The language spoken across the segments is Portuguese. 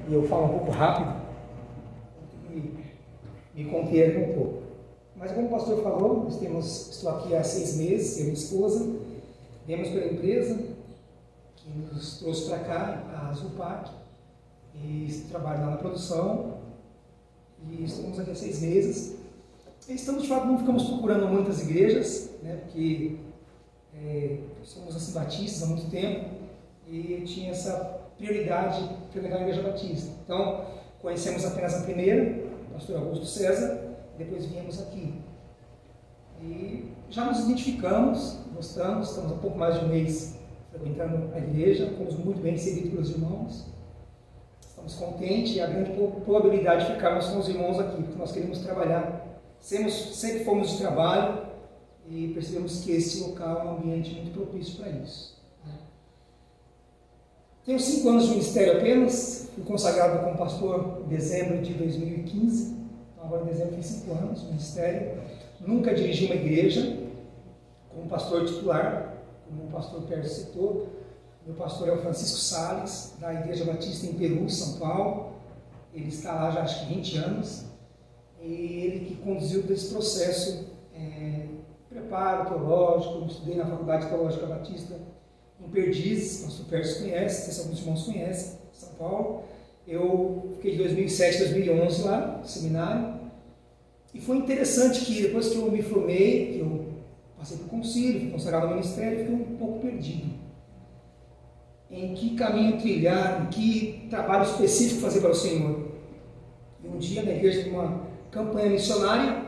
e eu falo um pouco rápido, me conter aqui um pouco. Mas como o pastor falou, estou aqui há 6 meses, eu e minha esposa, viemos pela empresa que nos trouxe para cá, a Zulpac, e trabalho lá na produção, e estamos aqui há 6 meses. E estamos, de fato, não ficamos procurando muitas igrejas, né, porque somos assim batistas há muito tempo, e eu tinha essa prioridade de frequentar a Igreja Batista. Então, conhecemos apenas a primeira, o pastor Augusto César, depois viemos aqui. E já nos identificamos, gostamos, estamos há pouco mais de um mês frequentando a igreja, fomos muito bem recebidos pelos irmãos, estamos contentes e a grande probabilidade de ficarmos com os irmãos aqui, porque nós queremos trabalhar, sempre fomos de trabalho e percebemos que esse local é um ambiente muito propício para isso. Tenho 5 anos de ministério apenas, fui consagrado como pastor em dezembro de 2015, então agora em dezembro fiz 5 anos de ministério. Nunca dirigi uma igreja como pastor titular, como o pastor Pércio citou. Meu pastor é o Francisco Salles, da Igreja Batista em Peru, São Paulo. Ele está lá já acho que 20 anos. E ele que conduziu desse processo, preparo teológico. Eu estudei na Faculdade Teológica Batista em Perdizes, o pastor Pércio conhece, se alguns irmãos conhecem, São Paulo. Eu fiquei de 2007 a 2011 lá, no seminário. E foi interessante que depois que eu me formei, que eu passei por concílio, fui consagrado ao ministério, fiquei um pouco perdido. Em que caminho trilhar, em que trabalho específico fazer para o Senhor. E um dia na igreja teve uma campanha missionária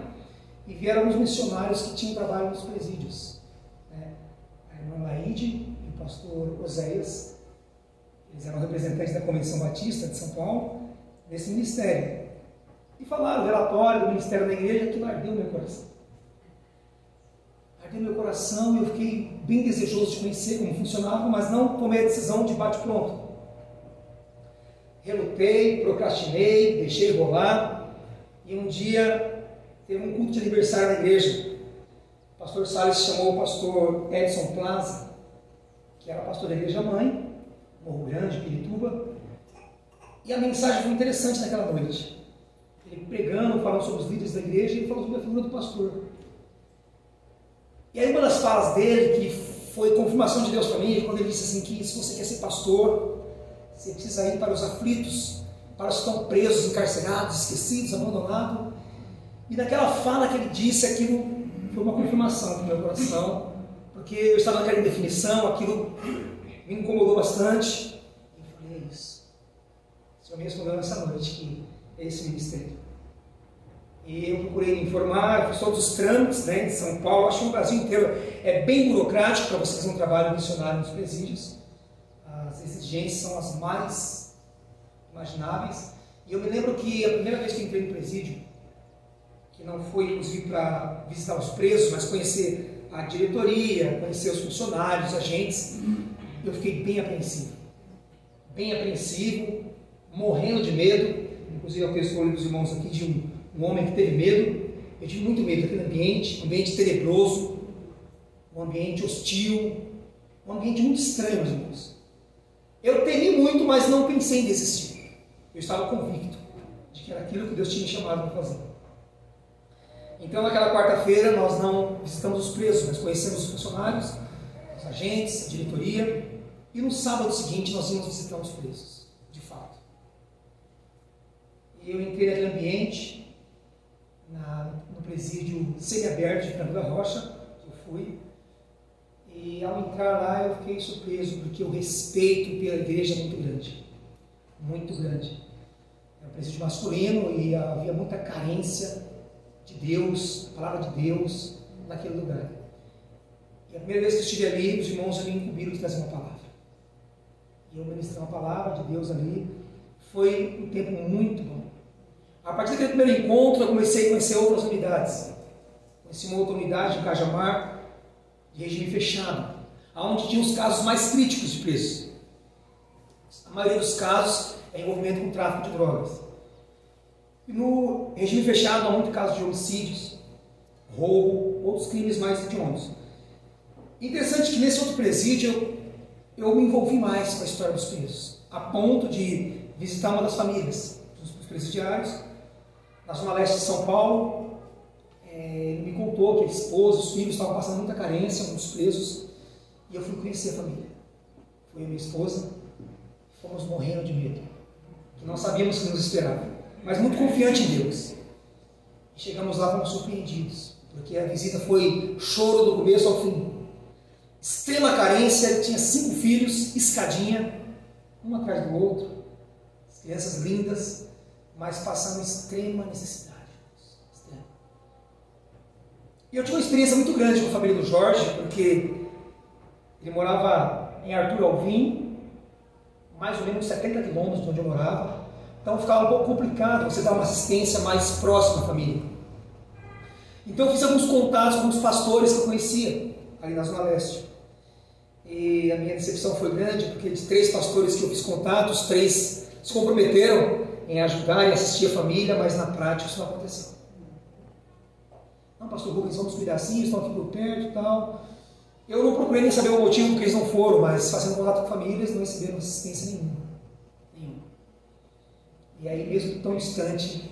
e vieram alguns missionários que tinham trabalho nos presídios. A irmã Laide e o pastor Oséias, eles eram representantes da Convenção Batista de São Paulo, nesse ministério. E falaram o relatório do ministério da igreja, que ardeu meu coração. Ardeu meu coração e eu fiquei bem desejoso de conhecer como funcionava, mas não tomei a decisão de bate-pronto. Relutei, procrastinei, deixei rolar, e um dia teve um culto de aniversário na igreja. O pastor Salles chamou o pastor Edson Plaza, que era pastor da igreja mãe, Morro Grande, Pirituba, e a mensagem foi interessante naquela noite. Ele pregando, falando sobre os líderes da igreja, e ele falou sobre a figura do pastor. E aí uma das falas dele, que foi confirmação de Deus para mim, quando ele disse assim, que se você quer ser pastor, você precisa ir para os aflitos, para os que estão presos, encarcerados, esquecidos, abandonados. E naquela fala que ele disse, aquilo foi uma confirmação no meu coração, porque eu estava naquela indefinição, aquilo me incomodou bastante. E eu falei, é isso. O Senhor me respondeu nessa noite que esse ministério. E eu procurei me informar, fiz todos os trâmites, de São Paulo, acho que no Brasil inteiro é bem burocrático para você fazer um trabalho missionário nos presídios. As exigências são as mais imagináveis. E eu me lembro que a primeira vez que eu entrei no presídio, que não foi inclusive para visitar os presos, mas conhecer a diretoria, conhecer os funcionários, os agentes, eu fiquei bem apreensivo, morrendo de medo. Inclusive, eu escolhi dos irmãos aqui de um homem que teve medo. Eu tive muito medo daquele ambiente, um ambiente tenebroso, um ambiente hostil, um ambiente muito estranho, meus irmãos. Eu temi muito, mas não pensei em desistir. Eu estava convicto de que era aquilo que Deus tinha me chamado para fazer. Então, naquela quarta-feira, nós não visitamos os presos, mas conhecemos os funcionários, os agentes, a diretoria, e no sábado seguinte nós íamos visitar os presos, de fato. Eu entrei naquele ambiente, no presídio semiaberto de Franco da Rocha, que eu fui, e ao entrar lá eu fiquei surpreso, porque o respeito pela igreja é muito grande, muito grande. É um presídio masculino e havia muita carência de Deus, a palavra de Deus, naquele lugar. E a primeira vez que eu estive ali, os irmãos me incumbiram de trazer uma palavra. E eu ministrei uma palavra de Deus ali, foi um tempo muito bom. A partir daquele primeiro encontro, eu comecei a conhecer outras unidades. Conheci uma outra unidade, em Cajamar, de regime fechado, onde tinha os casos mais críticos de presos. A maioria dos casos é envolvimento com tráfico de drogas. E no regime fechado há muito caso de homicídios, roubo, outros crimes mais hediondos. Interessante que nesse outro presídio eu me envolvi mais com a história dos presos. a ponto de visitar uma das famílias dos presidiários, na zona leste de São Paulo. Ele me contou que a esposa, os filhos estavam passando muita carência, muitos presos, e eu fui conhecer a família. Fui a minha esposa, fomos morrendo de medo, que não sabíamos o que nos esperava, mas muito confiante em Deus. E chegamos lá, fomos surpreendidos, porque a visita foi choro do começo ao fim. Extrema carência, tinha 5 filhos, escadinha, um atrás do outro, as crianças lindas, mas passando extrema necessidade. Extrema. E eu tive uma experiência muito grande com a família do Jorge, porque ele morava em Arthur Alvim, mais ou menos 70 quilômetros de onde eu morava. Então ficava um pouco complicado você dar uma assistência mais próxima à família. Então eu fiz alguns contatos com os pastores que eu conhecia, ali na Zona Leste. E a minha decepção foi grande, porque de 3 pastores que eu fiz contato, os 3 se comprometeram em ajudar e assistir a família, mas na prática isso não aconteceu. Não, pastor Rubens, vamos cuidar assim, eles estão aqui por perto e tal. Eu não procurei nem saber o motivo porque eles não foram, mas fazendo contato com famílias, não receberam assistência nenhuma. E aí, mesmo tão distante,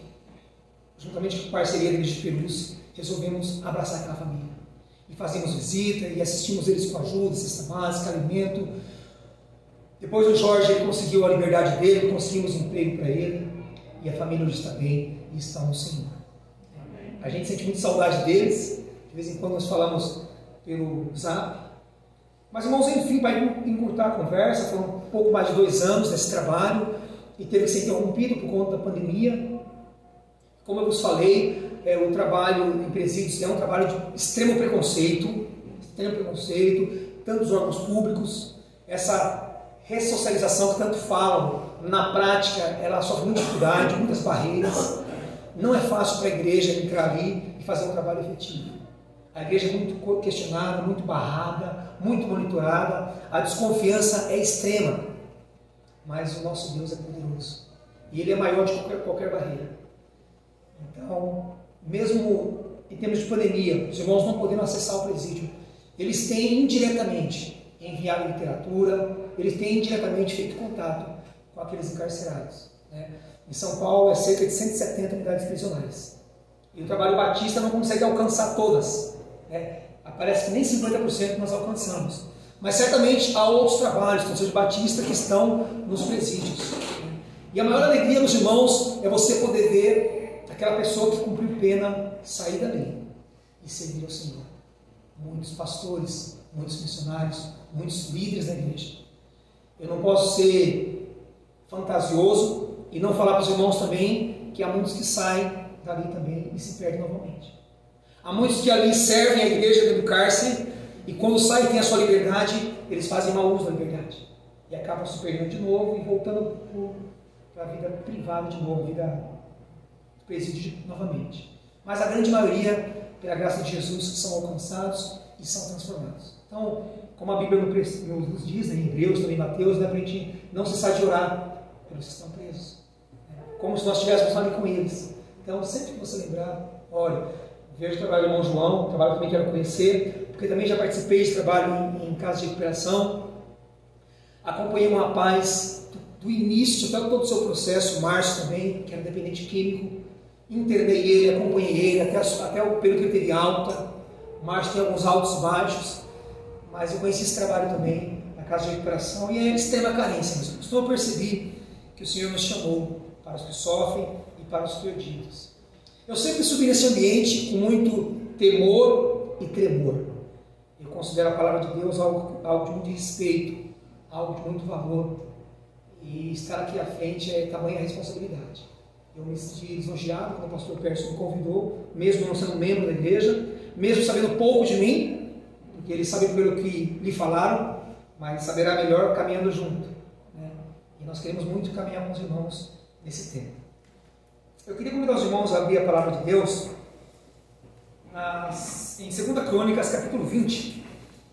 juntamente com a parceria da Igreja de Perus, resolvemos abraçar aquela família. E fazemos visita e assistimos eles com ajuda, cesta básica, alimento. Depois o Jorge ele conseguiu a liberdade dele, conseguimos emprego para ele, e a família hoje está bem e está no Senhor. A gente sente muita saudade deles, de vez em quando nós falamos pelo Zap. Mas, irmãos, enfim, para encurtar a conversa, foram um pouco mais de 2 anos desse trabalho, e teve que ser interrompido por conta da pandemia. Como eu vos falei, o trabalho em presídios é um trabalho de extremo preconceito, tanto dos órgãos públicos, essa ressocialização que tanto falam, na prática ela sofre muita dificuldade, muitas barreiras. Não é fácil para a igreja entrar ali e fazer um trabalho efetivo. A igreja é muito questionada, muito barrada, muito monitorada, a desconfiança é extrema. Mas o nosso Deus é poderoso e Ele é maior de qualquer barreira. Então, mesmo em termos de pandemia, os irmãos não podendo acessar o presídio, eles têm indiretamente enviado literatura, eles têm indiretamente feito contato com aqueles encarcerados. Em São Paulo é cerca de 170 unidades prisionais. E o trabalho batista não consegue alcançar todas. Parece que nem 50% nós alcançamos. Mas certamente há outros trabalhos, como seja batista, que estão nos presídios. E a maior alegria dos irmãos é você poder ver aquela pessoa que cumpriu pena sair dali e servir ao Senhor. Muitos pastores, muitos missionários, muitos líderes da igreja. Eu não posso ser fantasioso e não falar para os irmãos também que há muitos que saem dali também e se perdem novamente. Há muitos que ali servem a igreja dentro do cárcere e quando saem e têm a sua liberdade, eles fazem mau uso da liberdade. E acabam se perdendo de novo e voltando para a vida privada de novo, a vida do presídio novamente. Mas a grande maioria, pela graça de Jesus, são alcançados e são transformados. Então, como a Bíblia nos diz, em Hebreus, também em Mateus, para a gente não cessar de orar pelos que estão presos. Como se nós estivéssemos ali com eles. Então, sempre que você lembrar, olha, vejo o trabalho do irmão João, trabalho que também quero conhecer, porque também já participei de trabalho em casa de recuperação. Acompanhei um rapaz do início até todo o seu processo, o Márcio também, que era dependente químico. Internei ele, acompanhei ele até o período que ele teve alta. O Márcio tem alguns altos e baixos, mas eu conheci esse trabalho também na casa de recuperação e é extrema carência. Mas eu percebi que o Senhor nos chamou para os que sofrem e para os perdidos. Eu sempre subi nesse ambiente com muito temor e tremor. Eu considero a palavra de Deus algo de muito respeito, algo de muito valor. E estar aqui à frente é tamanha responsabilidade. Eu me senti lisonjeado quando o pastor Pércio me convidou, mesmo não sendo membro da igreja, mesmo sabendo pouco de mim, porque ele sabe pelo que lhe falaram, mas saberá melhor caminhando junto. E nós queremos muito caminhar com os irmãos nesse tempo. Eu queria convidar os irmãos a abrir a palavra de Deus em 2 Crônicas, capítulo 20.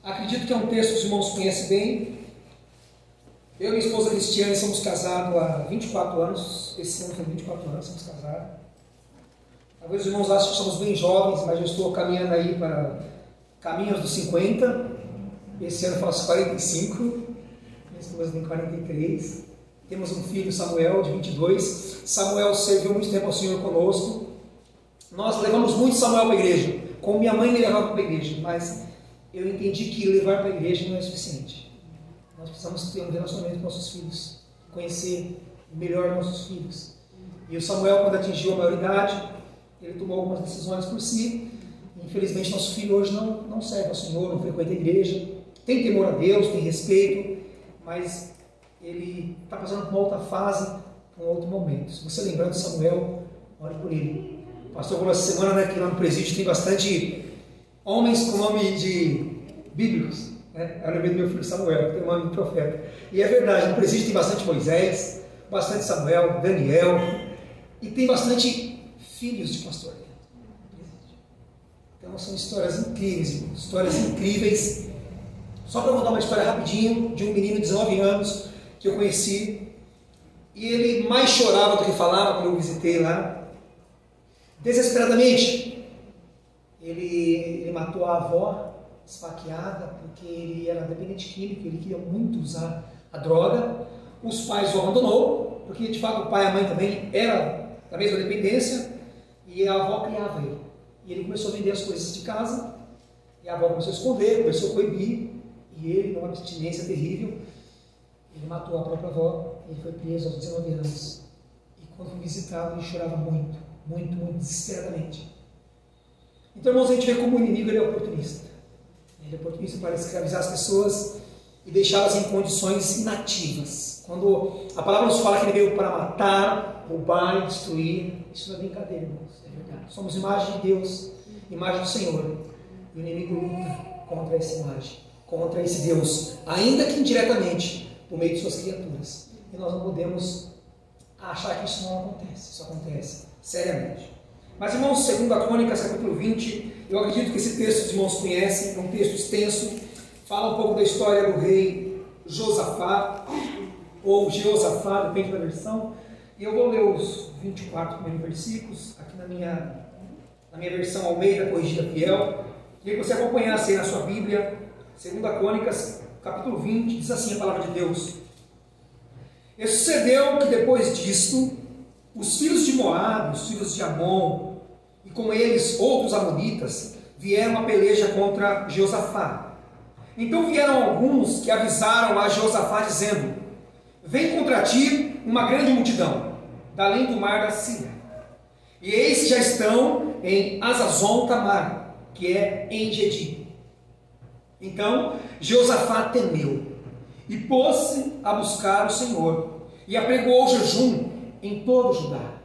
Acredito que é um texto que os irmãos conhecem bem. Eu e minha esposa Cristiane somos casados há 24 anos. Esse ano foi 24 anos, somos casados. Talvez os irmãos achem que somos bem jovens, mas eu estou caminhando aí para caminhos dos 50. Esse ano eu faço 45. Minha esposa tem 43. Temos um filho, Samuel, de 22. Samuel serviu muito tempo ao Senhor conosco. Nós levamos muito Samuel para a igreja, como minha mãe me levava para a igreja, mas eu entendi que levar para a igreja não é suficiente. Nós precisamos ter um relacionamento com nossos filhos, conhecer melhor nossos filhos. E o Samuel, quando atingiu a maioridade, ele tomou algumas decisões por si. Infelizmente, nosso filho hoje não serve ao Senhor, não frequenta a igreja, tem temor a Deus, tem respeito, mas ele está passando por uma outra fase, por um outro momento. Se você lembrando de Samuel, ore por ele. O pastor falou essa semana, né, que lá no presídio tem bastante homens com nome de bíblicos. Né? Eu lembrei do meu filho Samuel, que tem o nome de profeta. E é verdade, no presídio tem bastante Moisés, bastante Samuel, Daniel, e tem bastante filhos de pastor. Então são histórias incríveis, irmãos, histórias incríveis. Só para contar uma história rapidinho de um menino de 19 anos que eu conheci, e ele mais chorava do que falava quando eu visitei lá. Desesperadamente, ele matou a avó esfaqueada porque ele era dependente químico, ele queria muito usar a droga. Os pais o abandonou, porque de fato o pai e a mãe também eram da mesma dependência, e a avó criava ele. E ele começou a vender as coisas de casa, e a avó começou a esconder, começou a coibir, e ele, numa abstinência terrível, ele matou a própria avó. Ele foi preso aos 19 anos. E quando visitava, ele chorava muito, muito, muito desesperadamente. Então, irmãos, a gente vê como o inimigo ele é oportunista. Ele é oportunista para escravizar as pessoas e deixá-las em condições inativas. Quando a palavra nos fala que ele veio para matar, roubar e destruir, isso não é brincadeira, irmãos, é verdade. Somos imagem de Deus, imagem do Senhor. E o inimigo luta contra essa imagem, contra esse Deus, ainda que indiretamente, por meio de suas criaturas. E nós não podemos achar que isso não acontece. Isso acontece seriamente. Mas, irmãos, 2 Crônicas, capítulo 20, eu acredito que esse texto os irmãos conhecem, é um texto extenso, fala um pouco da história do rei Josafá, ou Jeosafá, depende da versão. E eu vou ler os 24 primeiros versículos, aqui na minha versão Almeida Corrigida Fiel. Queria que você acompanhasse aí na sua Bíblia, 2 Crônicas, capítulo 20, diz assim a palavra de Deus. E sucedeu que depois disto, os filhos de Moabe, os filhos de Amon, e com eles outros amonitas, vieram a peleja contra Jeosafá. Então vieram alguns que avisaram a Jeosafá, dizendo: vem contra ti uma grande multidão, da além do mar da Síria. E eis que já estão em Azazon Tamar, que é em Gedi. Então Jeosafá temeu, e pôs-se a buscar o Senhor, e apregou jejum em todo Judá.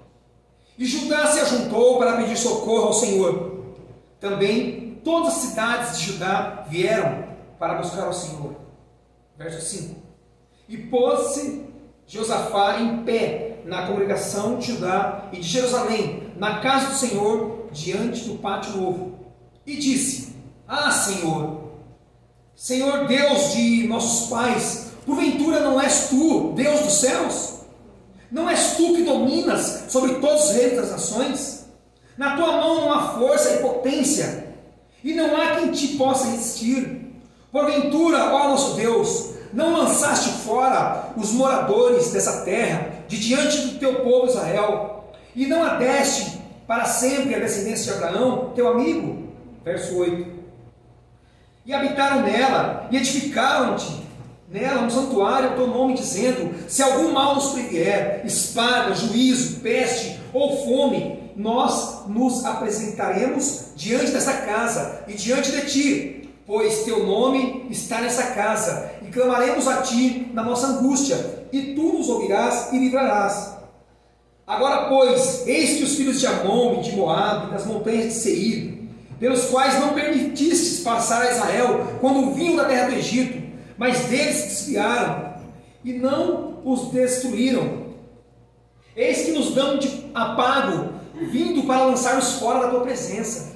E Judá se ajuntou para pedir socorro ao Senhor. Também todas as cidades de Judá vieram para buscar ao Senhor. Verso 5. E pôs-se Josafá em pé na congregação de Judá e de Jerusalém, na casa do Senhor, diante do pátio novo. E disse: ah, Senhor, Senhor Deus de nossos pais, porventura não és tu, Deus dos céus? Não és tu que dominas sobre todos os reis das nações? Na tua mão não há força e potência, e não há quem te possa resistir. Porventura, ó nosso Deus, não lançaste fora os moradores dessa terra, de diante do teu povo Israel, e não adeste para sempre a descendência de Abraão, teu amigo? Verso 8. E habitaram nela, e edificaram-te nela um santuário ao teu nome, dizendo: se algum mal nos previer, espada, juízo, peste ou fome, nós nos apresentaremos diante dessa casa e diante de ti, pois teu nome está nessa casa, e clamaremos a ti na nossa angústia, e tu nos ouvirás e livrarás. Agora, pois, eis que os filhos de Amon e de Moabe, das montanhas de Seir, pelos quais não permitistes passar a Israel quando vinham da terra do Egito, mas deles se desviaram e não os destruíram. Eis que nos dão de apago, vindo para lançar-nos fora da tua presença,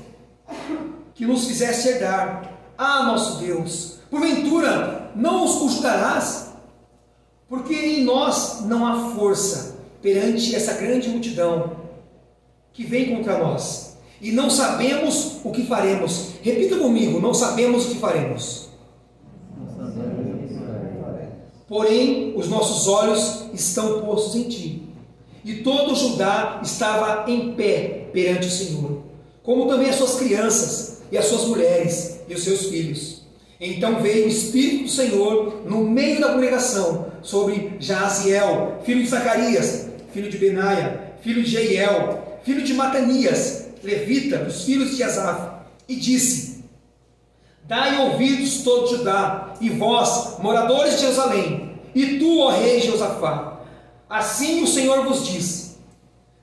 que nos fizeste herdar. Ah, nosso Deus, porventura não os julgarás? Porque em nós não há força perante essa grande multidão que vem contra nós, e não sabemos o que faremos. Repita comigo: não sabemos o que faremos. porém os nossos olhos estão postos em ti. E todo Judá estava em pé perante o Senhor, como também as suas crianças, e as suas mulheres, e os seus filhos. Então veio o Espírito do Senhor no meio da congregação, sobre Jaaziel, filho de Zacarias, filho de Benaia, filho de Jeiel, filho de Matanias, levita, dos filhos de Asaf, e disse: dai ouvidos todo Judá, e vós, moradores de Jerusalém, e tu, ó rei Josafá, assim o Senhor vos diz: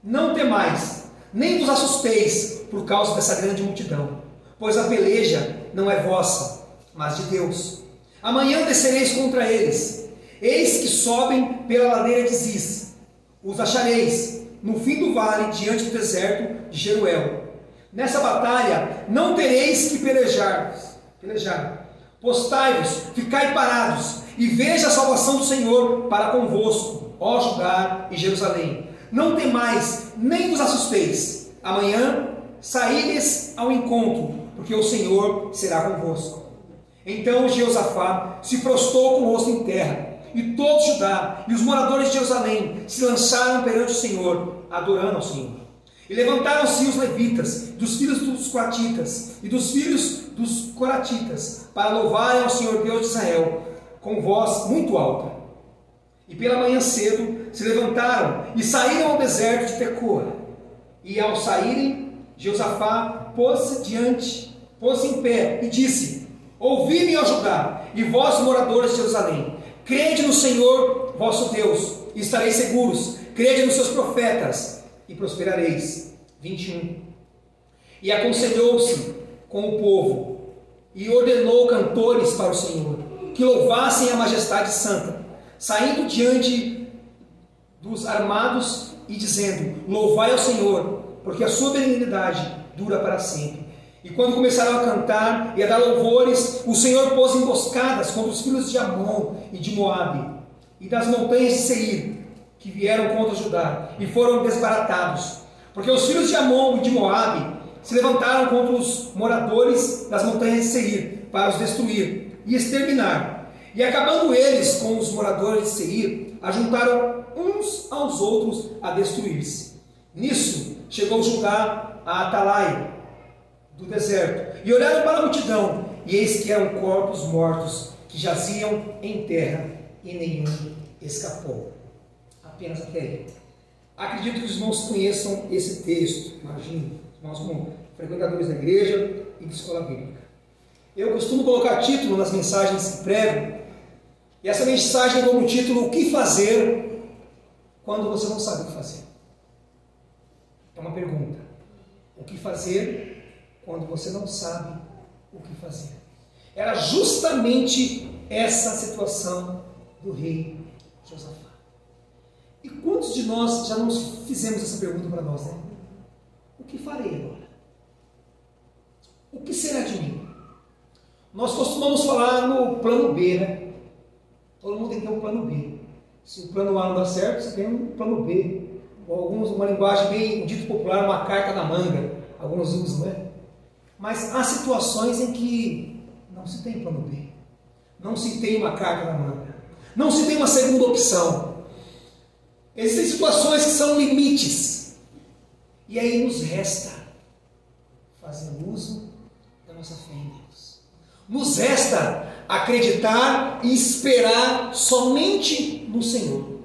não temais, nem vos assusteis por causa dessa grande multidão, pois a peleja não é vossa, mas de Deus. Amanhã descereis contra eles, eis que sobem pela ladeira de Ziz, os achareis no fim do vale, diante do deserto de Jeruel. Nessa batalha não tereis que pelejar. Postai-vos, ficai parados, e veja a salvação do Senhor para convosco, ó Judá e Jerusalém. Não temais, nem vos assusteis. Amanhã saíreis ao encontro, porque o Senhor será convosco. Então Jeosafá se prostrou com o rosto em terra, e todo Judá e os moradores de Jerusalém se lançaram perante o Senhor, adorando ao Senhor. E levantaram-se os levitas, dos filhos dos coatitas e dos filhos dos coratitas, para louvarem ao Senhor Deus de Israel, com voz muito alta. E pela manhã cedo se levantaram e saíram ao deserto de Tecoa. E ao saírem, Jeosafá pôs-se em pé e disse: ouvi-me, ó Judá, e vós, moradores de Jerusalém, crede no Senhor vosso Deus, e estareis seguros. Crede nos seus profetas, e prosperareis. 21. E aconselhou-se com o povo, e ordenou cantores para o Senhor, que louvassem a majestade santa, saindo diante dos armados e dizendo: louvai ao Senhor, porque a sua benignidade dura para sempre. E quando começaram a cantar e a dar louvores, o Senhor pôs emboscadas contra os filhos de Amon e de Moabe, e das montanhas de Seir, que vieram contra Judá, e foram desbaratados. Porque os filhos de Amon e de Moabe se levantaram contra os moradores das montanhas de Seir, para os destruir e exterminar. E acabando eles com os moradores de Seir, ajuntaram uns aos outros a destruir-se. Nisso chegou Judá a Atalaia do deserto, e olharam para a multidão, e eis que eram corpos mortos, que jaziam em terra, e nenhum escapou. Apenas até aí. Acredito que os irmãos conheçam esse texto, imagino, nós como frequentadores da igreja e de escola bíblica. Eu costumo colocar título nas mensagens que prego, e essa mensagem tem como título: o que fazer quando você não sabe o que fazer? É uma pergunta. O que fazer quando você não sabe o que fazer? Era justamente essa situação do rei Josafá. E quantos de nós já nos fizemos essa pergunta para nós, né? O que farei agora? O que será de mim? Nós costumamos falar no plano B, né? Todo mundo tem que ter um plano B. Se o plano A não dá certo, você tem um plano B. Ou alguns, uma linguagem bem dito popular, uma carta na manga. Alguns usam, né? Mas há situações em que não se tem plano B. Não se tem uma carta na manga. Não se tem uma segunda opção. Existem situações que são limites. E aí nos resta fazer uso da nossa fé em Deus. Nos resta acreditar e esperar somente no Senhor.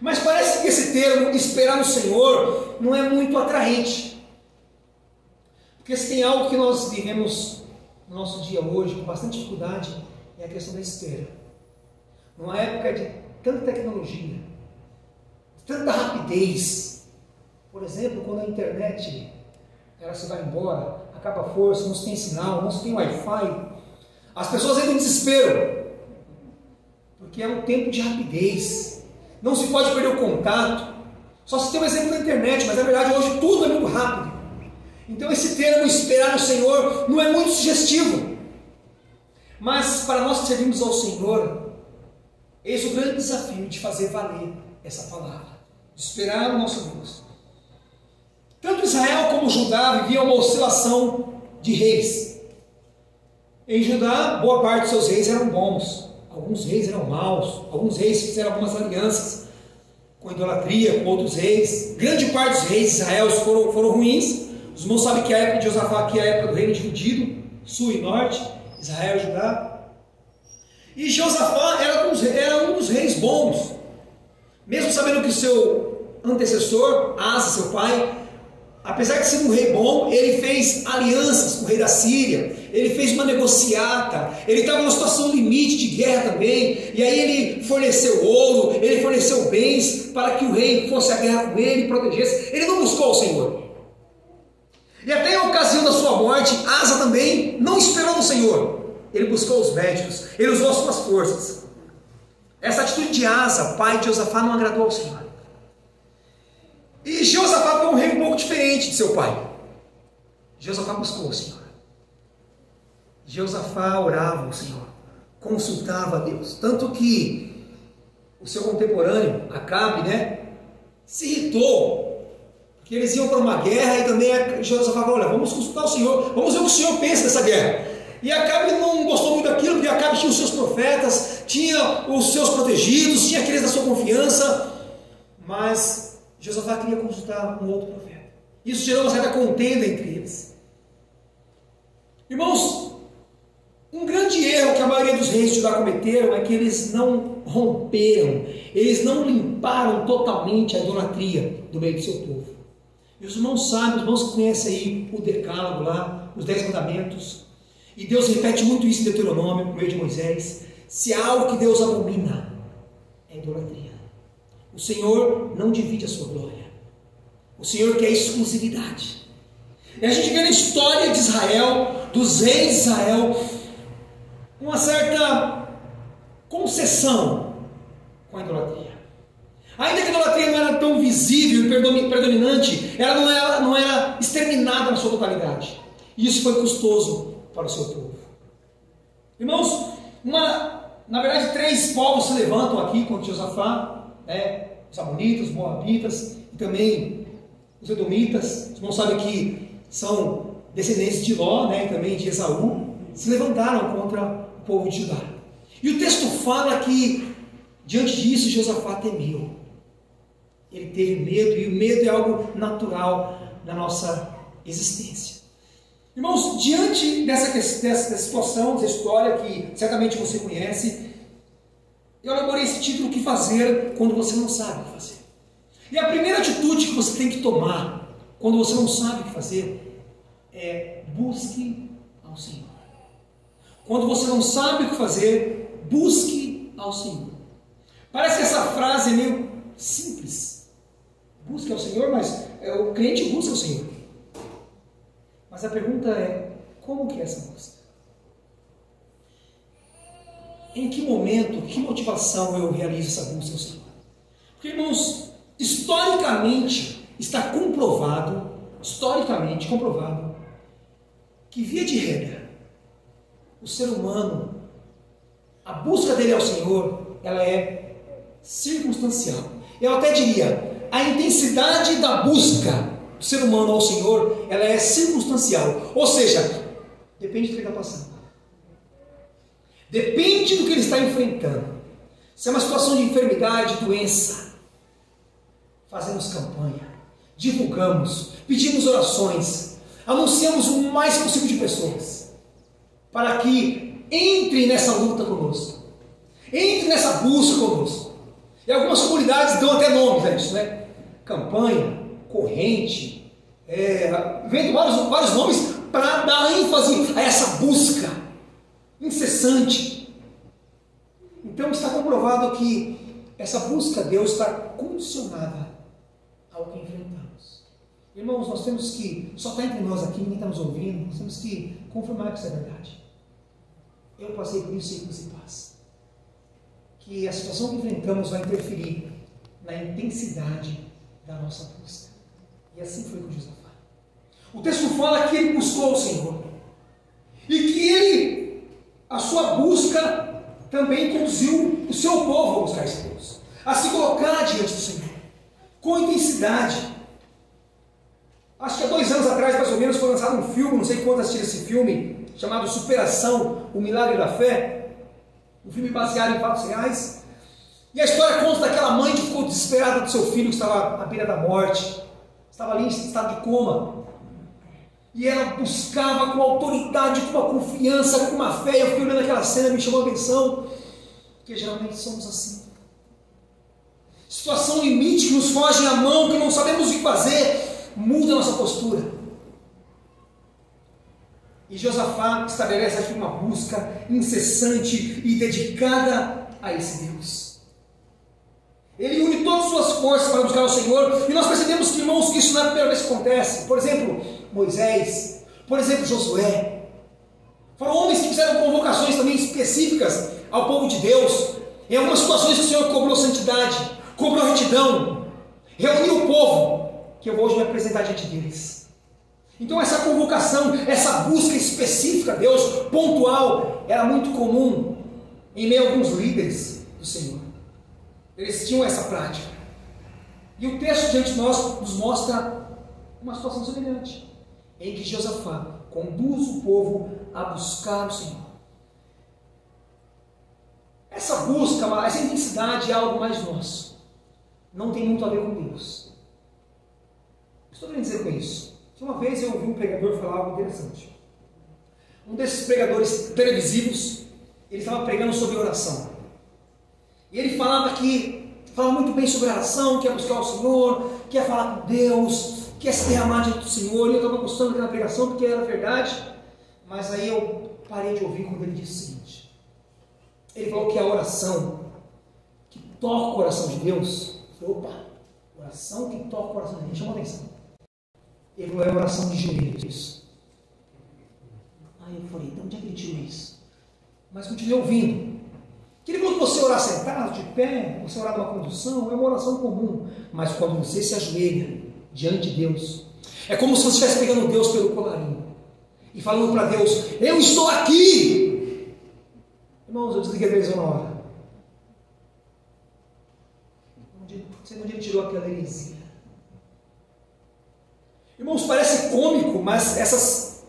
Mas parece que esse termo, esperar no Senhor, não é muito atraente. Porque se tem algo que nós vivemos no nosso dia hoje com bastante dificuldade, é a questão da espera. Numa época de tanta tecnologia, de tanta rapidez. Por exemplo, quando a internet ela se vai embora, acaba a força, não se tem sinal, não se tem Wi-Fi, as pessoas entram em desespero, porque é um tempo de rapidez, não se pode perder o contato. Só se tem um exemplo na internet, mas na verdade hoje tudo é muito rápido. Então esse termo esperar no Senhor não é muito sugestivo, mas para nós que servimos ao Senhor, esse é o grande desafio de fazer valer essa palavra, de esperar o nosso Deus. Tanto Israel como Judá viviam uma oscilação de reis. Em Judá, boa parte dos seus reis eram bons. alguns reis eram maus, alguns reis fizeram algumas alianças com idolatria, com outros reis. Grande parte dos reis de Israel foram ruins. Os irmãos sabem que a época de Josafá aqui é a época do reino dividido, sul e norte, Israel e Judá. E Josafá era um dos reis bons, mesmo sabendo que o seu antecessor, Asa, seu pai, apesar de ser um rei bom, ele fez alianças com o rei da Síria, ele fez uma negociata, ele estava numa situação limite de guerra também, e aí ele forneceu ouro, ele forneceu bens para que o rei fosse à guerra com ele e protegesse. Ele não buscou o Senhor. E até a ocasião da sua morte, Asa também não esperou no Senhor. Ele buscou os médicos, ele usou as suas forças. Essa atitude de Asa, pai de Josafá, não agradou ao Senhor. E Josafá foi um rei um pouco diferente de seu pai. Josafá buscou o Senhor. Josafá orava ao Senhor, consultava a Deus. Tanto que o seu contemporâneo, Acabe, se irritou. Que eles iam para uma guerra e também Josafá falou: olha, vamos consultar o Senhor, vamos ver o que o Senhor pensa dessa guerra. E Acabe não gostou muito daquilo, porque Acabe tinha os seus profetas, tinha os seus protegidos, tinha aqueles da sua confiança, mas Josafá queria consultar um outro profeta. Isso gerou uma certa contenda entre eles. Irmãos, um grande erro que a maioria dos reis de Judá cometeram é que eles não romperam, eles não limparam totalmente a idolatria do meio do seu povo. E os irmãos sabem, os irmãos conhecem aí o decálogo lá, os 10 mandamentos. E Deus repete muito isso em Deuteronômio, por meio de Moisés. Se há algo que Deus abomina, é idolatria. O Senhor não divide a sua glória. O Senhor quer exclusividade. E a gente vê na história de Israel, dos reis de Israel, uma certa concessão com a idolatria. Ainda que a idolatria não era tão visível e predominante, ela não era exterminada na sua totalidade. E isso foi custoso para o seu povo. Irmãos, na verdade 3 povos se levantam aqui contra Josafá, os amonitas, os moabitas e também os edomitas. Os irmãos sabem que são descendentes de Ló, e também de Esaú, se levantaram contra o povo de Judá. E o texto fala que diante disso Josafá temeu. Ele teve medo, e o medo é algo natural na nossa existência. Irmãos, diante dessa situação, dessa história que certamente você conhece, eu elaborei esse título: o que fazer quando você não sabe o que fazer. E a primeira atitude que você tem que tomar quando você não sabe o que fazer é: busque ao Senhor. Quando você não sabe o que fazer, busque ao Senhor. Parece que essa frase é meio simples. Busque ao Senhor, mas o crente busca ao Senhor. Mas a pergunta é: como que é essa busca? Em que momento, que motivação eu realizo essa busca ao Senhor? Porque, irmãos, historicamente comprovado, que via de regra, o ser humano, a busca dele ao Senhor, ela é circunstancial. Eu até diria, a intensidade da busca do ser humano ao Senhor, ela é circunstancial. Ou seja, depende do que ele está passando. Depende do que ele está enfrentando. Se é uma situação de enfermidade, doença, fazemos campanha, divulgamos, pedimos orações, anunciamos o mais possível de pessoas, para que entrem nessa luta conosco, entrem nessa busca conosco. E algumas comunidades dão até nomes a isso, Campanha, corrente, vendo vários nomes para dar ênfase a essa busca incessante. Então está comprovado que essa busca a Deus está condicionada ao que enfrentamos. Irmãos, nós temos que, só está entre nós aqui, ninguém está nos ouvindo, nós temos que confirmar que isso é verdade. Eu passei por isso e você passa. Que a situação que enfrentamos vai interferir na intensidade da nossa busca. E assim foi com Josafá. O texto fala que ele buscou o Senhor. E que a sua busca também conduziu o seu povo a buscar esse Deus. A se colocar diante do Senhor. Com intensidade. Acho que há 2 anos atrás, mais ou menos, foi lançado um filme, não sei quantos assistiram esse filme, chamado Superação, o Milagre da Fé. Um filme baseado em fatos reais. E a história conta daquela mãe que ficou desesperada do seu filho que estava à beira da morte. Estava ali em estado de coma. E ela buscava com autoridade, com uma confiança, com uma fé. Eu fiquei olhando aquela cena, me chamou a atenção. Porque geralmente somos assim. Situação limite que nos foge à mão, que não sabemos o que fazer, muda a nossa postura. E Josafá estabelece aqui uma busca incessante e dedicada a esse Deus. Ele une todas as suas forças para buscar o Senhor, e nós percebemos, irmãos, que isso não é a primeira vez que acontece. Por exemplo, Moisés, por exemplo, Josué. Foram homens que fizeram convocações também específicas ao povo de Deus. Em algumas situações o Senhor cobrou santidade, cobrou retidão, reuniu o povo, que eu vou hoje me apresentar diante deles. Então essa convocação, essa busca específica a Deus, pontual, era muito comum em meio a alguns líderes do Senhor. Eles tinham essa prática. E o texto diante de nós nos mostra uma situação semelhante, em que Josafá conduz o povo a buscar o Senhor. Essa busca, essa intensidade é algo mais nosso. Não tem muito a ver com Deus. O que estou querendo dizer com isso? Que uma vez eu ouvi um pregador falar algo interessante. Um desses pregadores televisivos, ele estava pregando sobre oração. E ele falava muito bem sobre oração, que é buscar o Senhor, que é falar com Deus, que é se derramar diante do Senhor. E eu estava gostando daquela pregação porque era verdade. Mas aí eu parei de ouvir quando ele disse o seguinte. Ele falou que a oração que toca o coração de Deus, opa, oração que toca o coração de Deus, chama atenção. Ele não é oração de joelhos. Aí eu falei, então onde é que ele tirou isso? Mas continuei ouvindo. Que ele falou que você orar sentado, de pé, você orar numa condução, é uma oração comum. Mas quando você se ajoelha diante de Deus, é como se você estivesse pegando Deus pelo colarinho e falando para Deus, eu estou aqui. Irmãos, eu desliguei a televisão na hora. Não sei onde ele tirou aquela heresia. Irmãos, parece cômico, mas essas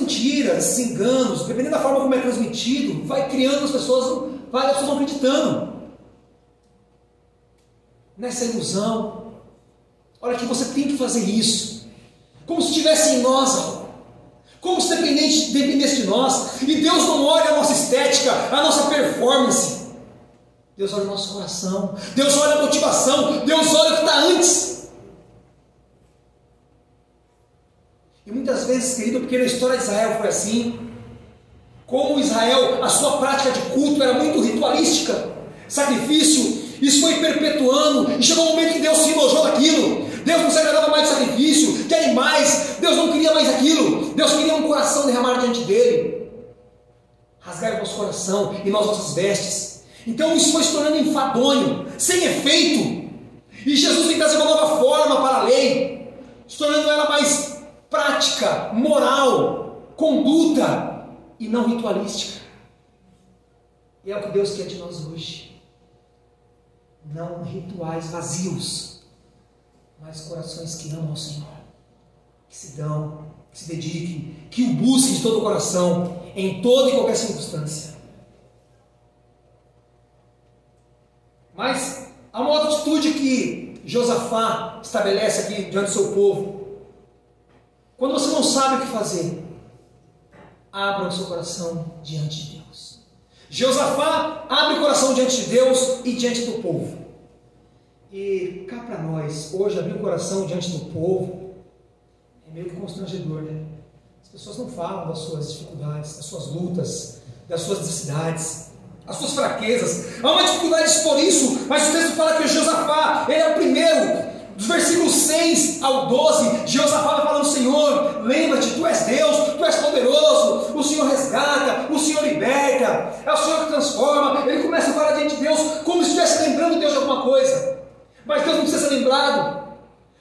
mentiras, esses enganos, dependendo da forma como é transmitido, vai criando as pessoas vão acreditando nessa ilusão. Olha que você tem que fazer isso, como se estivesse em nós, como se dependesse de nós. E Deus não olha a nossa estética, a nossa performance. Deus olha o nosso coração, Deus olha a motivação, Deus olha o que está antes. E muitas vezes, querido, porque na história de Israel foi assim. Como Israel, a sua prática de culto era muito ritualística, sacrifício, isso foi perpetuando, e chegou um momento que Deus se enojou daquilo. Deus não se agradava mais de sacrifício, de animais, Deus não queria mais aquilo. Deus queria um coração derramado diante dele. Rasgar o nosso coração e nós nossas vestes. Então isso foi se tornando enfadonho, sem efeito. E Jesus tem que trazer uma nova forma para a lei, se tornando ela mais prática, moral, conduta e não ritualística. E é o que Deus quer de nós hoje. Não rituais vazios, mas corações que amam ao Senhor, que se dão, que se dediquem, que o busquem de todo o coração, em toda e qualquer circunstância. Mas há uma outra atitude que Josafá estabelece aqui diante do seu povo. Quando você não sabe o que fazer, abra o seu coração diante de Deus. Josafá abre o coração diante de Deus e diante do povo. E cá para nós, hoje abrir o coração diante do povo é meio que constrangedor, né? As pessoas não falam das suas dificuldades, das suas lutas, das suas necessidades, as suas fraquezas. Há uma dificuldade de expor isso, mas o texto fala que Josafá, ele é o primeiro. Dos versículos 6 ao 12, Josafá vai falando, Senhor, lembra-te, Tu és Deus, Tu és poderoso, o Senhor resgata, o Senhor liberta, é o Senhor que transforma. Ele começa a falar diante de Deus, como se estivesse lembrando Deus de alguma coisa. Mas Deus não precisa ser lembrado.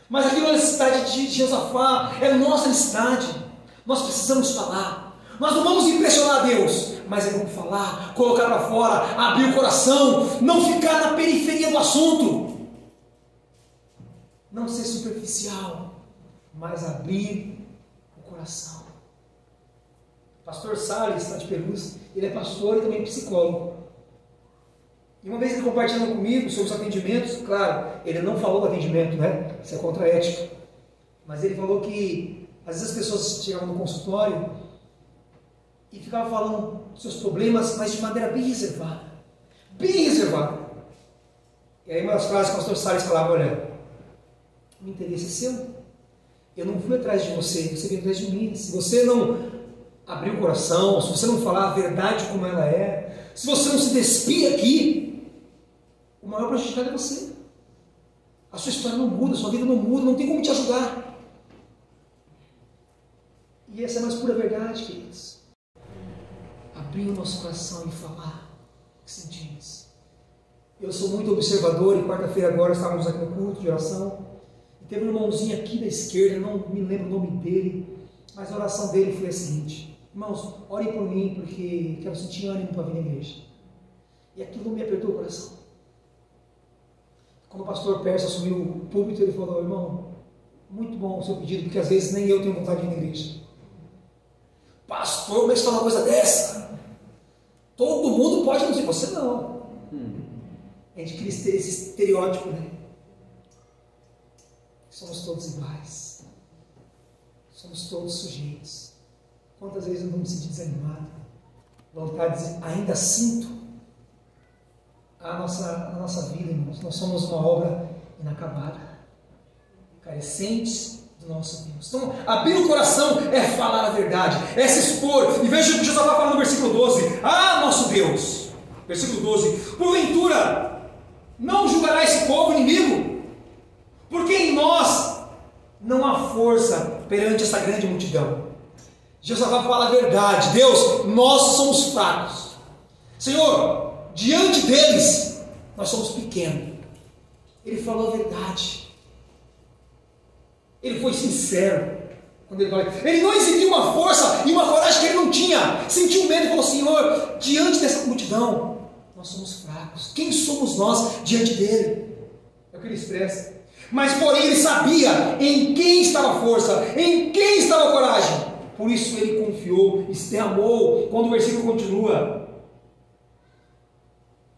Mas aquilo é a necessidade de Josafá, é a nossa necessidade. Nós precisamos falar. Nós não vamos impressionar Deus, mas é vamos falar, colocar para fora, abrir o coração, não ficar na periferia do assunto. Não ser superficial, mas abrir o coração. Pastor Salles, lá de Perus, ele é pastor e também psicólogo. E uma vez ele compartilhando comigo sobre os atendimentos, claro, ele não falou do atendimento, né? Isso é contra a ética. Mas ele falou que às vezes as pessoas chegavam no consultório e ficavam falando dos seus problemas, mas de maneira bem reservada. Bem reservada. E aí uma das frases que o pastor Salles falava, olha, o interesse é seu. Eu não fui atrás de você, você veio atrás de mim. Se você não abrir o coração, se você não falar a verdade como ela é, se você não se despir aqui, o maior prejudicado é você. A sua história não muda, a sua vida não muda, não tem como te ajudar. E essa é a mais pura verdade, queridos. Abrir o nosso coração e falar o que sentimos. Eu sou muito observador e quarta-feira agora estávamos aqui no culto de oração. E teve um irmãozinho aqui da esquerda, eu não me lembro o nome dele, mas a oração dele foi a seguinte: irmãos, orem por mim porque quero sentir ânimo para vir na igreja. E aquilo me apertou o coração. Quando o pastor Persa assumiu o púlpito, ele falou: irmão, muito bom o seu pedido, porque às vezes nem eu tenho vontade de ir na igreja. Pastor, como é que você fala uma coisa dessa? Todo mundo pode, não sei, você não. A gente cria esse estereótipo, né? Somos todos iguais. Somos todos sujeitos. Quantas vezes eu não me senti desanimado? Vontade de dizer, ainda sinto a nossa vida, irmãos. Nós somos uma obra inacabada, carecentes do nosso Deus. Então, abrir o coração é falar a verdade, é se expor. E veja o que Jesus vai falar no versículo 12. Ah, nosso Deus! Versículo 12. Porventura, não julgará esse povo inimigo, porque em nós não há força perante essa grande multidão. Jesus vai falar a verdade. Deus, nós somos fracos. Senhor, diante deles, nós somos pequenos. Ele falou a verdade. Ele foi sincero quando ele falou. Ele não exibiu uma força e uma coragem que ele não tinha. Sentiu medo e falou: Senhor, diante dessa multidão, nós somos fracos. Quem somos nós diante dele? É o que ele expressa. Mas porém ele sabia em quem estava a força, em quem estava a coragem. Por isso ele confiou e se derramou. Quando o versículo continua: